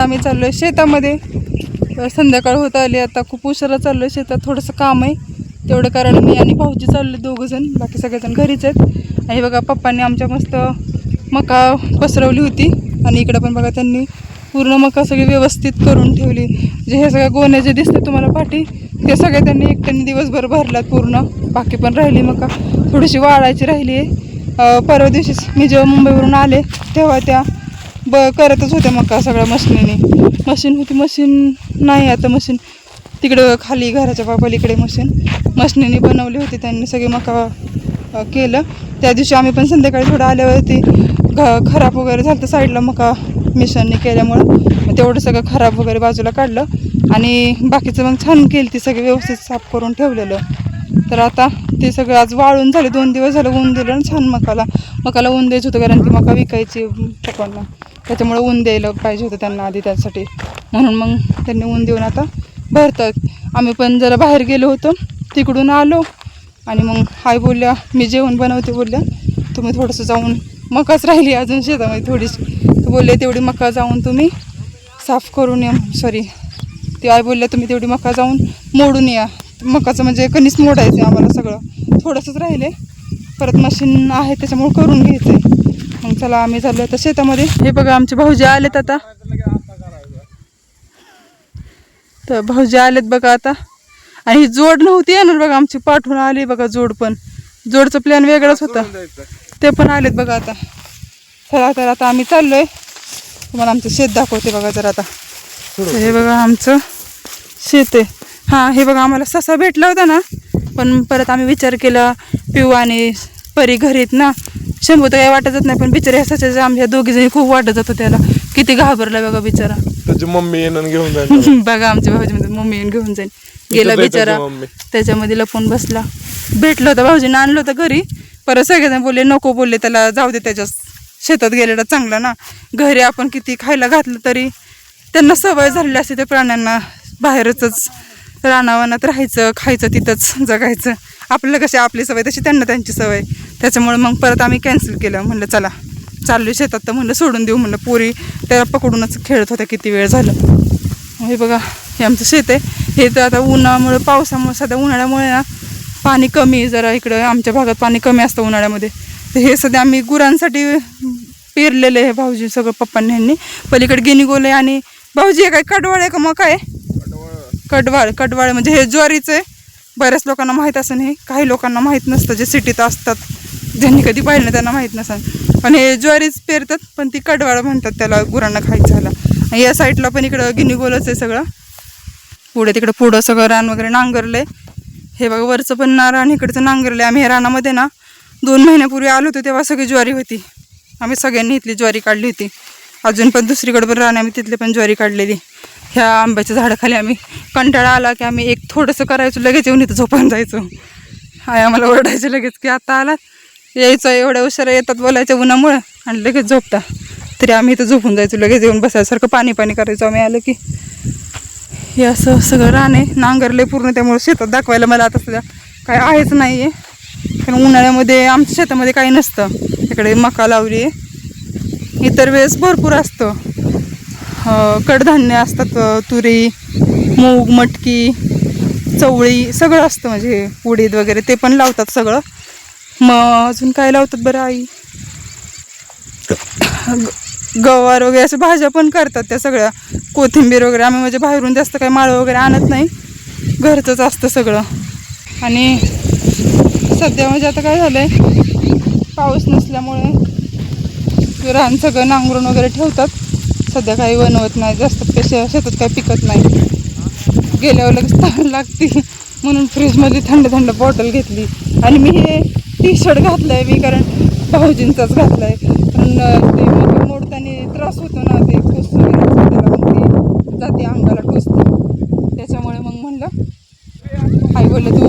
आम्ही चाललोय शेतामध्ये. संध्याकाळ होत आली आता. खूप उशिरा चाललोय शेतात. थोडंसं काम आहे तेवढं करायला मी आणि भाऊजी चालले दोघंजण. बाकी सगळेजण घरीच आहेत. आणि बघा पप्पांनी आमच्या मस्त मका पसरवली होती. आणि इकडं पण बघा त्यांनी पूर्ण मका सगळी व्यवस्थित करून ठेवली. जे हे सगळ्या गोण्या जे दिसते तुम्हाला पाठी ते सगळे त्यांनी एकट्याने दिवसभर भरलात पूर्ण. बाकी पण राहिली मका थोडीशी वाळायची राहिली आहे. परवा दिवशी मी जेव्हा मुंबईवरून आले तेव्हा त्या करतच होत्या मका सगळ्या मशिनीने. मशीन होती, मशीन नाही आता. मशीन तिकडं खाली घराच्या पलीकडे मशिनीने बनवली होती त्यांनी. सगळे मका केलं. त्या दिवशी आम्ही पण संध्याकाळी थोडं आल्यावरती खराब वगैरे झालं तर साईडला मका मिशनने केल्यामुळं तेवढं सगळं खराब वगैरे बाजूला काढलं. आणि बाकीचं मग छान केलं, ती सगळी व्यवस्थित साफ करून ठेवलेलं. तर आता ते सगळं आज वाळून झाले. 2 दिवस झालं ऊन दिलं आणि छान मकाला ऊन द्यायचं होतं, कारण ती मका विकायची पप्पांना. त्याच्यामुळे ऊन द्यायला पाहिजे होतं त्यांना आधी त्यासाठी. म्हणून मग त्यांनी ऊन देऊन आता भरतात. आम्ही पण जरा बाहेर गेलो होतो, तिकडून आलो आणि मग हाय बोलल्या मी जेवण बनवते बोलल्या, तुम्ही थोडंसं जाऊन मकाच राहिली अजून शेतामध्ये थोडीशी, तर बोलले तेवढी मका जाऊन तुम्ही साफ करून या. सॉरी ते आई बोलल्या तुम्ही तेवढी मका जाऊन मोडून या. मकाचं म्हणजे कणीस मोडायचं आहे आम्हाला, सगळं थोडंसंच राहिले. परत मशीन आहे त्याच्यामुळे करून घ्यायचं आहे. मग चला आम्ही चाललो आता शेतामध्ये. हे बघा आमचे भाऊजी आलेत आता. तर भाऊजी आलेत बघा आता. आणि ही जोड नव्हती येणार बघा आमची, पाठवून आली बघा जोड. पण जोडचं प्लॅन वेगळाच होता, ते पण आलेत बघा आता. चला तर आता आम्ही चाललोय. तुम्हाला आमचं शेत दाखवते बघा जर आता. हे बघा आमचं शेत आहे. हां हे बघा आम्हाला ससा भेटला होता ना, पण परत आम्ही विचार केला पिऊ आणि परी घरीत ना, शंभू तर काही वाटतच नाही. पण बिचारे ससाच्या आमच्या दोघीजणी खूप वाटत होतं त्याला. किती घाबरला बघा बिचारा. त्याची मम्मी येऊन घेऊन जाईल बघा आमच्या भाऊजी मध्ये मम्मी येऊन घेऊन जाईल. गेला बिचारा त्याच्यामध्ये लपून बसला. भेटलं होतं भाऊजीनं, आणलं होतं घरी. परत सगळेजण बोलले नको, बोलले त्याला जाऊ दे, त्याच्या शेतात गेलेला चांगला ना. घरी आपण किती खायला घातलं तरी त्यांना सवय झालेली असते त्या प्राण्यांना बाहेरच रानावनात राहायचं, खायचं, तिथंच जगायचं. आपल्याला कशी आपली सवय तशी त्यांना त्यांची सवय. त्याच्यामुळे मग परत आम्ही कॅन्सल केलं. म्हणलं चला चाललो शेतात, तर म्हणलं सोडून देऊ. म्हणलं पोरी त्याला पकडूनच खेळत होत्या किती वेळ झालं. हे बघा हे आमचं शेत आहे. हे तर आता उन्हामुळे पावसामुळे सध्या उन्हाळ्यामुळे ना पाणी कमी जरा इकडं आमच्या भागात पाणी कमी असतं उन्हाळ्यामध्ये. तर हे सध्या आम्ही गुरांसाठी पेरलेलं आहे भाऊजी सगळं पप्पांनी ह्यांनी. पलीकडे गिनीगोल आहे. आणि भाऊजी हे काय कडवाळ आहे का मग काय कडवाळ म्हणजे हे ज्वारीचं आहे. बऱ्याच लोकांना माहीत असेल, हे काही लोकांना माहीत नसतं जे सिटीत असतात, ज्यांनी कधी पाहिलं नाही त्यांना माहीत नसेल. पण हे ज्वारीच पेरतात, पण ती कडवाळ म्हणतात त्याला, गुरांना खायचं झाला. या साईडला पण इकडं गिनीगोलच आहे सगळं. पुढं सगळं रान वगैरे नांगरलंय. हे बघा वरचं पण रान इकडचं नांगरलंय. आम्ही ह्या रानामध्ये ना 2 महिन्यापूर्वी आलो होतो तेव्हा सगळी ज्वारी होती. आम्ही सगळ्यांनी इथली ज्वारी काढली होती. अजून पण दुसरीकडे पण रान आम्ही तिथले पण ज्वारी काढलेली. ह्या आंब्याच्या झाडाखाली आम्ही कंटाळा आला की आम्ही एक थोडंसं करायचो, लगेच येऊन इथं झोपून जायचो. हाय आम्हाला ओरडायचे लगेच की आता आलात, यायचं एवढ्या उशिरा येतात बोलायच्या उन्हामुळं आणि लगेच झोपता. तरी आम्ही इथं झोपून जायचो, लगेच येऊन बसायसारखं पाणी करायचो आम्ही आलं की. हे असं सगळं रान आहे, नांगरले पूर्ण. त्यामुळे शेतात दाखवायला मला आता सध्या काय आहेच नाही आहे. कारण उन्हाळ्यामध्ये आमच्या शेतामध्ये काही नसतं. इकडे मका लावली आहे. इतर वेळेस भरपूर असतं. कडधान्य असतात, तुरी, मूग, मटकी, चवळी सगळं असतं. म्हणजे उडीद वगैरे ते पण लावतात सगळं. मग अजून काय लावतात बरं आई, गवार वगैरे अशा भाज्या पण करतात त्या सगळ्या. कोथिंबीर वगैरे आम्ही म्हणजे बाहेरून जास्त काही माळं वगैरे आणत नाही, घरचंच असतं सगळं. आणि सध्या म्हणजे आता काय झालं आहे, पाऊस नसल्यामुळे रान सगळं नांगरून वगैरे ठेवतात. सध्या काही बनवत नाही जास्त, शेतात काही पिकत नाही. गेल्यावर लगेच तहान लागते म्हणून फ्रीजमध्ये थंड बॉटल घेतली. आणि मी हे टी-शर्ट घातलं आहे मी, कारण भाऊजींचाच घातला आहे. पण ते मग मोडताना त्रास होतो ना, ते ठोस वगैरे त्याला मग ती जाते अंगाला टोचते. त्याच्यामुळे मग म्हणलं आई बोललं तू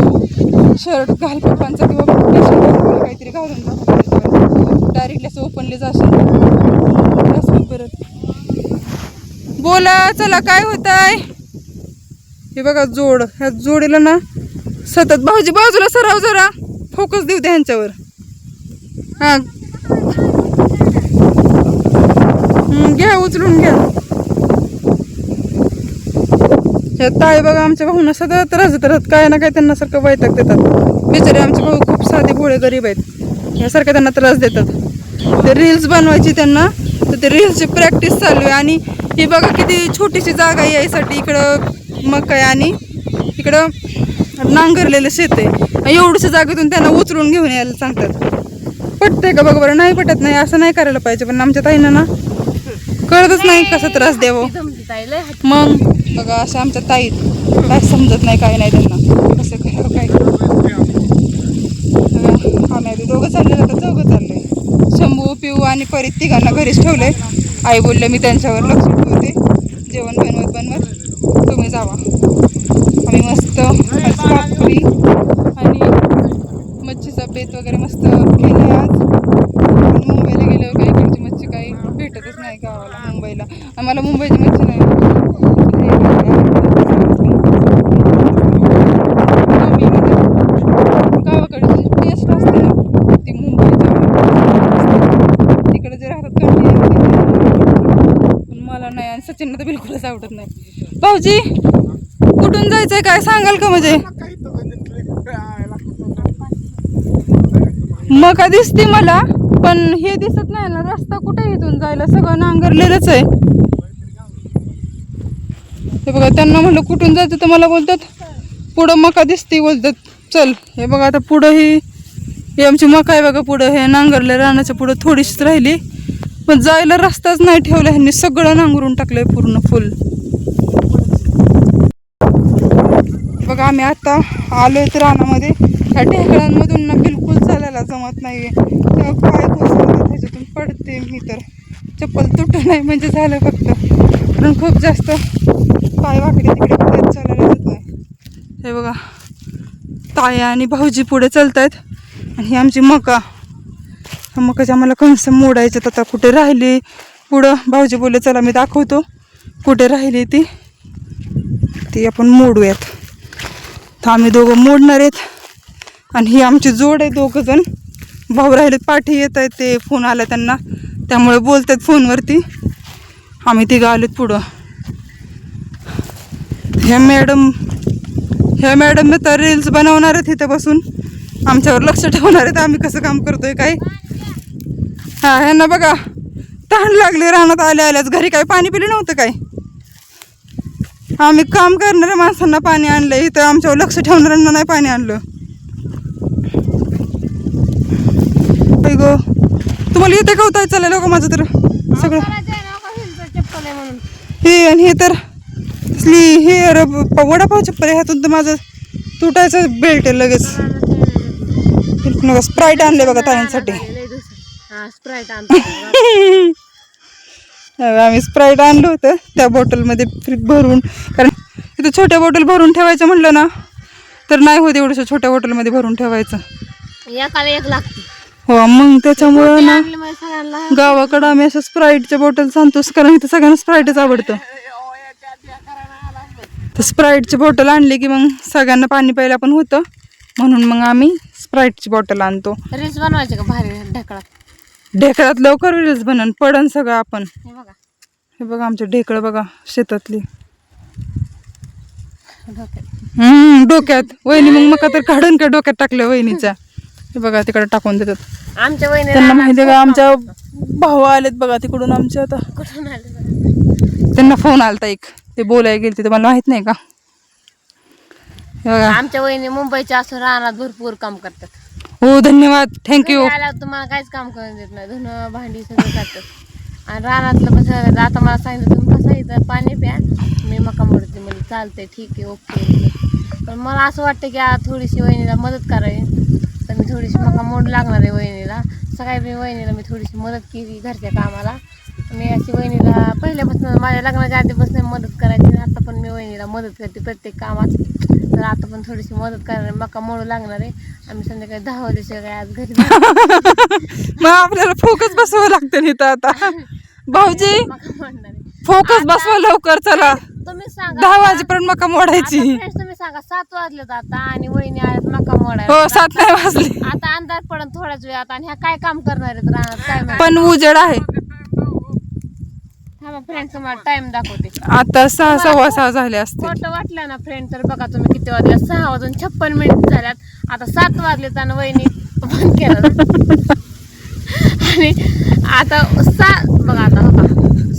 शर्ट घाल पप्पांचा किंवा टी-शर्ट काहीतरी घालून जातो, डायरेक्टली असं ओपनली जाशील परत. बोला चला काय होत आहे. हे बघा जोड, ह्या जोडीला ना सतत भाऊजी बाजूला सराव, जरा फोकस देऊ द्या ह्यांच्यावर. हां घ्या उचलून घ्या. ह्या ताई बघा आमच्या भाऊना सगळं त्रास देतात, काय ना काय त्यांना सारखं वैताग देतात. बिचारे आमचे भाऊ खूप साधे भोळे गरीब आहेत, ह्यासारखं त्यांना त्रास देतात. ते रील्स बनवायची त्यांना, तर ते रील्सची प्रॅक्टिस चालू आहे. आणि ही बघा किती छोटीशी जागा आहे यायसाठी. इकडं मका आहे आणि इकडं नांगरलेलं शेत आहे. एवढ्याशा जागेतून त्यांना उचलून घेऊन यायला सांगतात. पटतंय का बघा बरं? नाही पटत नाही, असं नाही करायला पाहिजे. पण आमच्या ताईंना ना कळतच नाही कसा त्रास द्यावं. मग बघा अशा आमच्या ताईत काय समजत नाही, काय नाही त्यांना कसं करावं काय. बघा आम्ही आधी दोघं चालले, आता चौघं चाललोय. शंभू पिऊ आणि परीत तिघांना घरीच ठेवलंय. आई बोलले मी त्यांच्यावर लक्ष ठेवते, जेवण बनवत तुम्ही जावा. आम्ही मस्त भाकरी आणि मच्छीचा बेत वगैरे मस्त केलं आज. पण मुंबईला गेल्यावर काही इकडची मच्छी काही भेटतच नाही गावाला. मुंबईला आम्हाला मुंबईची मच्छी नाही गावाकडची टेस्ट असते ना ती मुंबईच्या तिकडे जे राहतात पण मला नाही. आणि सचिनला तर बिलकुलच आवडत नाही. भाऊजी कुठून जायचंय काय सांगाल का? म्हणजे मका दिसते मला, पण हे दिसत नाही ना रस्ता. कुठे इथून जायला? सगळं नांगरलेलंच आहे. हे बघा त्यांना म्हणलं कुठून जायचं तर मला बोलतात पुढं मका दिसते बोलतात. चल हे बघा आता पुढं ही आमची मका आहे बघा. पुढं हे नांगरले रानाच्या पुढं थोडीशीच राहिली, पण जायला रस्ताच नाही ठेवला ह्यांनी. सगळं नांगरून टाकलंय पूर्ण फुल. बघा आम्ही आता आलोय तर रानामध्ये. ह्या ढेकळांमधून ना बिलकुल चालायला जमत नाहीये. तेव्हा पाय कोसळतात, त्याच्यातून पडते मी तर. चप्पल तुटू नाही म्हणजे झालं फक्त, कारण खूप जास्त पाय वाकडे तिकडे पुढे चालायला जात नाही. हे बघा ताया आणि भाऊजी पुढे चालतायत आणि ही आमची मका. मकाच्या आम्हाला कणस मोडायच्यात आता. कुठे राहिली पुढं भाऊजी बोलले चला मी दाखवतो कुठे राहिली ती आपण मोडूयात. तर आम्ही दोघं मोडणार आहेत. आणि ही आमची जोड आहे, दोघं जण. भाऊ राहिलेत पाठी येत आहेत, ते फोन आला त्यांना त्यामुळे बोलतात फोनवरती. आम्ही तिघं आलोत पुढं. ह्या मॅडम तर रील्स बनवणार आहेत इथं बसून, आमच्यावर लक्ष ठेवणार आहेत आम्ही कसं काम करतोय काय. हा ह्यांना बघा तहान लागली, रानात आल्याच. घरी काय पाणी पिलं नव्हतं काय? आम्ही काम करणाऱ्या माणसांना पाणी आणलं, इथं आमच्यावर लक्ष ठेवणाऱ्यांना नाही पाणी आणलं. गो तुम्हाला येते का होता चालायला का? माझं तर सगळं हे आणि हे तर हे वडापाव चप्पल आहे, ह्यातून तर माझं तुटायचं बेल्ट आहे लगेच. स्प्राईट आणले बघा ताईंसाठी. आम्ही स्प्राईट आणलं होतं त्या बॉटलमध्ये भरून, कारण इथं छोट्या बॉटल भरून ठेवायचं म्हटलं ना तर नाही होत एवढ्या छोट्या बॉटलमध्ये भरून ठेवायचं. एक लागते. हो मग त्याच्यामुळं ना गावाकडं आम्ही असं स्प्राईटच्या बॉटल आणतोच, कारण इथं सगळ्यांना स्प्राईटच आवडतं. तर स्प्राईटची बॉटल आणली की मग सगळ्यांना पाणी प्यायला पण होतं, म्हणून मग आम्ही स्प्राईटची बॉटल आणतो. रील्स बनवायचे का भारी ढेकळात? ढेकळात लवकर रील्स बनन पडन सगळं आपण. हे बघा आमचे ढेकळ बघा शेतातली. डोक्यात वहिनी मग मका तर काढून का डोक्यात टाकलं वहिनीच्या. हे बघा तिकडे टाकून देतात. आमच्या वहिनी त्यांना माहिती का आमच्या भाऊ आलेत बघा तिकडून आमच्या. आता कुठून आले? त्यांना फोन आलता एक, ते बोलायला गेले, ते मला माहित नाही का. आमच्या वहिनी मुंबईच्या असून रानात भरपूर काम करतात. हो धन्यवाद, थँक्यू. तुम्हाला काहीच काम करून देत नाही, धुणं भांडी सगळं करतात. आणि रानातलं पण सगळं. आता मला सांगितलं तुम्ही कसं इथं पाणी प्या, मी मका मोडते. म्हणजे चालतंय, ठीक आहे, ओके. पण मला असं वाटतं की थोडीशी वहिनीला मदत करावी, तर मी थोडीशी मका मोड लागणार आहे वहिनीला. सकाळी मी थोडीशी मदत केली घरच्या कामाला. मी अशी वहिनीला पहिल्यापासून माझ्या लग्नाच्या आधीपासून मदत करायची, आता पण मी वहिनीला मदत करते प्रत्येक कामात. तर आता पण थोडीशी मदत करणार, मका मोडू लागणार आहे. आम्ही संध्याकाळी 10 वाजल्याशिवाय काय आज घरी मग आपल्याला फोकस बसवावं लागतं इथं आता. भाऊजी फोकस बसवा लवकर, चला. तुम्ही सांगा 10 वाजेपर्यंत मका मोडायची. तुम्ही सांगा 7 वाजलेत आता आणि वहिनी आल्यात मका मोडायला. हो 7 नाही वाजले. आता अंधार पडत थोड्याच वेळात आणि ह्या काय काम करणार आहेत रानात काय माहिती. पण उजेड आहे. थांबा फ्रेंड तुम्हाला टाइम दाखवते. आता 6:15 झाले असतील. खोटं वाटलं ना फ्रेंड तर बघा तुम्ही किती वाजले. 6:56 झाल्यात. आता 7 वाजले आणि वहिनी बंद केलं आणि आता बघा आता बघा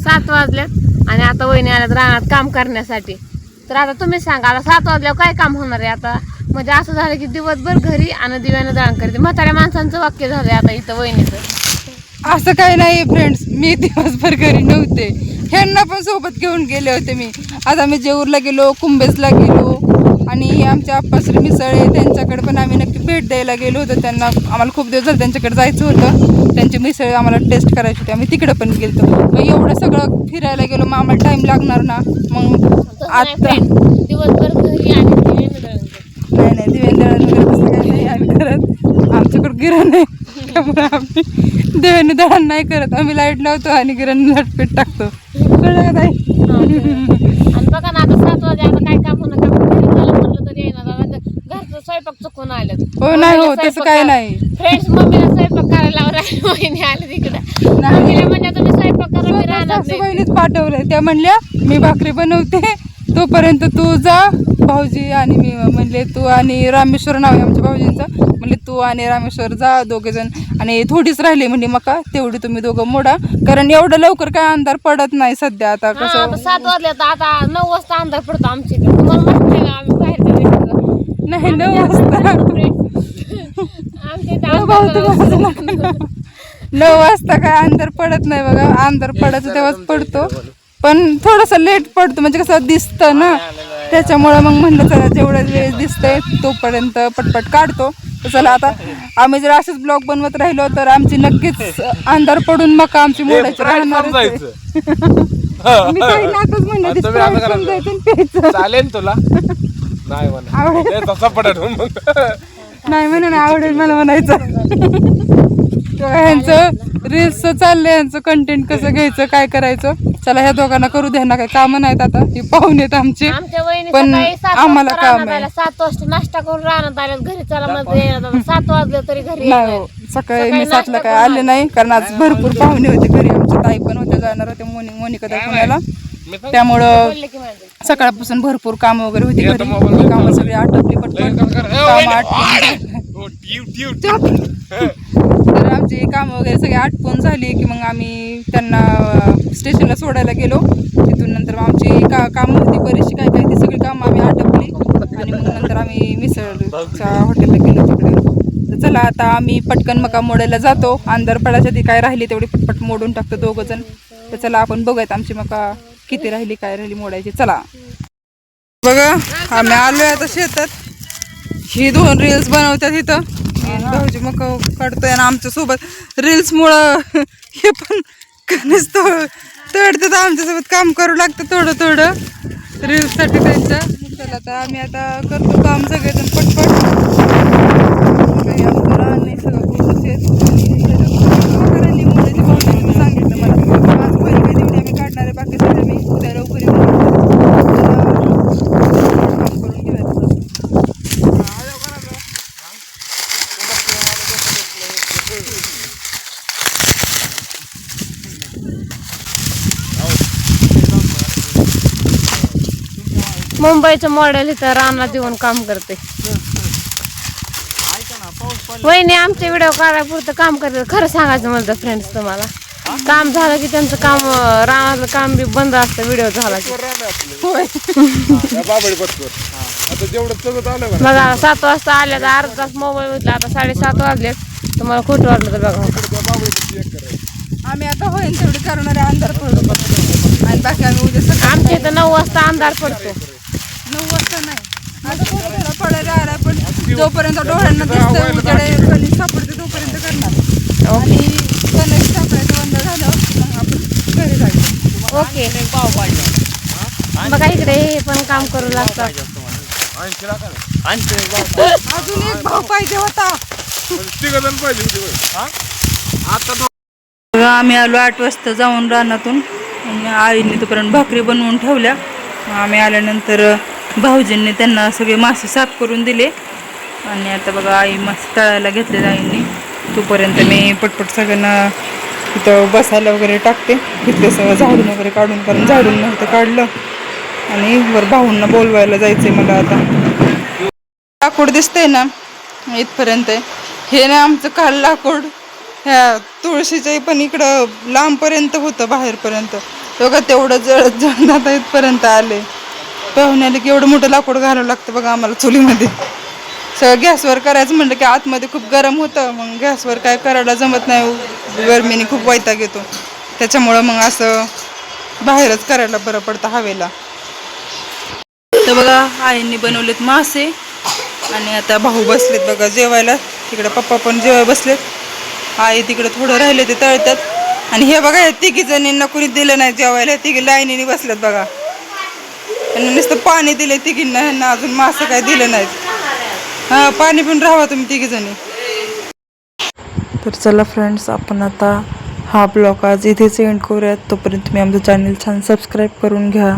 7 वाजलेत आणि आता वहिनी आल्यात रानात काम करण्यासाठी. तर आता तुम्ही सांगा आता 7 वाजल्यावर काय काम होणार आहे आता. म्हणजे असं झालं की दिवसभर घरी आणि दिव्यानं दळण करते. म्हाताऱ्या माणसांचं वाक्य झालंय आता इथं वहिनीचं. असं काही नाही फ्रेंड्स, मी दिवसभर घरी नव्हते, ह्यांना पण सोबत घेऊन गेले होते मी. आता आम्ही जेऊरला गेलो, कुंभेसला गेलो आणि आमच्या आप्पाश्री मिसळे त्यांच्याकडे पण आम्ही नक्की भेट द्यायला गेलो होतो. त्यांना आम्हाला खूप दिवस झाले त्यांच्याकडे जायचं होतं. त्यांची मिसळ आम्हाला टेस्ट करायची होती, आम्ही तिकडे पण गेलो. मग एवढं सगळं फिरायला गेलो मग आम्हाला टाईम लागणार ना. मग आता दिवसभर घरी आणि दिव्यानं दळण करते. नाही दिव्यानं दळण वगैरे तसं काही नाही आम्ही करत. आमच्याकडं गिरण नाही त्यामुळे आम्ही दिव्यानं दळण नाही करत. आम्ही लाईट लावतो आणि गिरण लटपीट टाकतो. कळलं का ताई? आणि बघा ना आता 7 वाजे आता काय काम होणार का घरी मला म्हणलं तरी येणार दादा घरचं स्वयंपाक चुकून आलं. हो नाही हो तसं काही नाही. फ्रेंड्स मम्मीला स्वयंपाक करायला लावला वहिनी आली तिकडे. मम्मीला म्हणजे तुम्ही स्वयंपाक करा मी राहणार नाही. सासूबाईनीच पाठवलंय. त्या म्हणल्या मी भाकरी बनवते तोपर्यंत तू जा. भाऊजी आणि मी म्हणले तू आणि रामेश्वर नाव आहे आमच्या भाऊजींचं. म्हणले तू आणि रामेश्वर जा दोघेजण आणि थोडीच राहिली म्हणजे मका तेवढी तुम्ही दोघं मोडा. कारण एवढं लवकर काय अंधार पडत नाही सध्या. आता कसं 7 वाजले आता 9 वाजता अंधार पडतो आमच्या इकडे. तुम्हाला माहिती आहे ना आम्ही बाहेर नाही 9 वाजता 9 वाजता काय अंधार पडत नाही बघा. अंधार पडायचं तेव्हाच पडतो पण थोडंसं लेट पडतो म्हणजे कसं दिसतं ना त्याच्यामुळं. मग म्हणलं चला जेवढ्या वेळ दिसतंय तोपर्यंत पटपट काढतो. तर चला आता आम्ही जर असेच ब्लॉग बनवत राहिलो तर आमची नक्कीच अंधार पडून मग आमची मोडायची राहणार. मी काही नातच म्हणलं प्यायचं चालेल तुला नाही नाही म्हणून आवडेल मला म्हणायचं. ह्यांचं रील्सचं चाललंय, ह्यांचं कंटेंट कसं घ्यायचं काय करायचं. चला ह्या दोघांना करू द्या ना, काही कामं नाहीत आता. हे पाहुणे आहेत आमचे पण आम्हाला काम आहे. 7 वाजता नाश्ता करून राहण्यात आल्यात घरी. चला मग 7 वाजले तरी घरी नाही हो सकाळी मी 7ला काय आले नाही कारण आज भरपूर पाहुणे होते घरी. आमच्या ताई पण होत्या जाणार होते मोनिका ताई पुण्याला. त्यामुळं सकाळपासून भरपूर कामं वगैरे होती घरी. कामं सगळी आटपली पटपट तर आमची कामं वगैरे सगळी आटपून झाली की मग आम्ही त्यांना स्टेशनला सोडायला गेलो. तिथून नंतर आमची कामं होती बरीचशी काय ती सगळी कामं आम्ही आटपली आणि मग नंतर आम्ही मिसळच्या हॉटेलला गेलो तिकडे. तर चला आता आम्ही पटकन मका मोडायला जातो. अंधार पडायच्या आधी काय राहिली तेवढी पटपट मोडून टाकतो दोघं जण. तर चला आपण बघूयात आमची मका किती राहिली काय राहिली मोडायची. चला बघा आम्ही आलोय आता शेतात. ही 2 रील्स बनवतात इथं. भाऊजी मग काढतोय आणि आमच्या सोबत रील्स मुळे हे पण कणीस तोडतात आमच्यासोबत काम करू लागतं थोडं रील्स साठी त्यांच्या. चला आता आम्ही आता करतो काम सगळेजण पटपट. नाही सगळं सांगितलं मला आज पहिली काही तेवढी आम्ही काढणार आहे. बाकी सगळं मी उद्या लवकर काम करून घेऊया. मुंबईचं मॉडेल इथं रानात येऊन काम करते. वहिनी आमचे व्हिडिओ काढायला पुरतं काम करते. खरं सांगायचं म्हणतं फ्रेंड्स तुम्हाला काम झालं की त्यांचं काम रानातलं काम बी बंद असतं व्हिडिओ झाला की. बघा 7 वाजता आल्या तर अर्धा तास मोबाईल होतला. आता 7:30 वाजलेत. तुम्हाला खोटं वाटलं तर बघा आम्ही आता होईल तेवढी करणार आहे. अंधार पडतो आणि बाकी आम्ही उद्या सकाळी आमच्या इथं 9 वाजता अंधार पडतो. 9 वाजता नाही आता थोडं पडायला आला पण जोपर्यंत डोळ्यांना दिसतं उजेडे कणीस सापडते तोपर्यंत करणार. आणि कणीस सापडायचं बंद झालं मग आपण घरी जायचं. ओके बघा इकडे हे पण काम करू लागतात. अजून एक भाऊ पाहिजे होता. आम्ही आलो 8 वाजता जाऊन रानातून. आईने तोपर्यंत भाकरी बनवून ठेवल्या. आम्ही आल्यानंतर भाऊजींनी त्यांना सगळे मासे साफ करून दिले आणि आता बघा आई मासे तळायला घेतले आईंनी. तोपर्यंत मी पटपट सगळ्यांना तिथं बसायला वगैरे टाकते. तिथलं सगळं झाडून वगैरे काढून, कारण झाडून नव्हतं काढलं. आणि वर भाऊंना बोलवायला जायचंय मला आता. लाकूड दिसतंय ना इथपर्यंत आहे. हे ना आमचं काल लाकूड ह्या तुळशीच्या पण इकडं लांबपर्यंत होतं, बाहेरपर्यंत. बघा तेवढं जळत जळत आता इथपर्यंत आले. पाहुण्याला की एवढं मोठं लाकूड घालावं लागतं बघा आम्हाला चुलीमध्ये. सगळं गॅसवर करायचं म्हणलं की आतमध्ये खूप गरम होतं, मग गॅसवर काय करायला जमत नाही, गरमीने खूप वैताग येतो. त्याच्यामुळं मग असं बाहेरच करायला बरं पडतं हवेला. तर बघा आईंनी बनवलेत मासे आणि आता भाऊ बसलेत बघा जेवायला. तिकडे पप्पा पण जेवाय बसलेत. आई तिकडे थोडं राहिले ते तळतात. आणि हे बघा, या तिघी जणींना कुणी दिलं नाही जेवायला. तिघी लाईनीने बसलेत बघा. आणि नुसतं पाणी दिले तिघींना, ह्यांना अजून मासं काय दिलं नाहीत. हां, पाणी पिऊन राहा तुम्ही तिघी जणी. तर चला फ्रेंड्स, आपण आता हा ब्लॉग आज इथेच एंड करूयात. तोपर्यंत तुम्ही आमचं चॅनल छान सबस्क्राईब करून घ्या.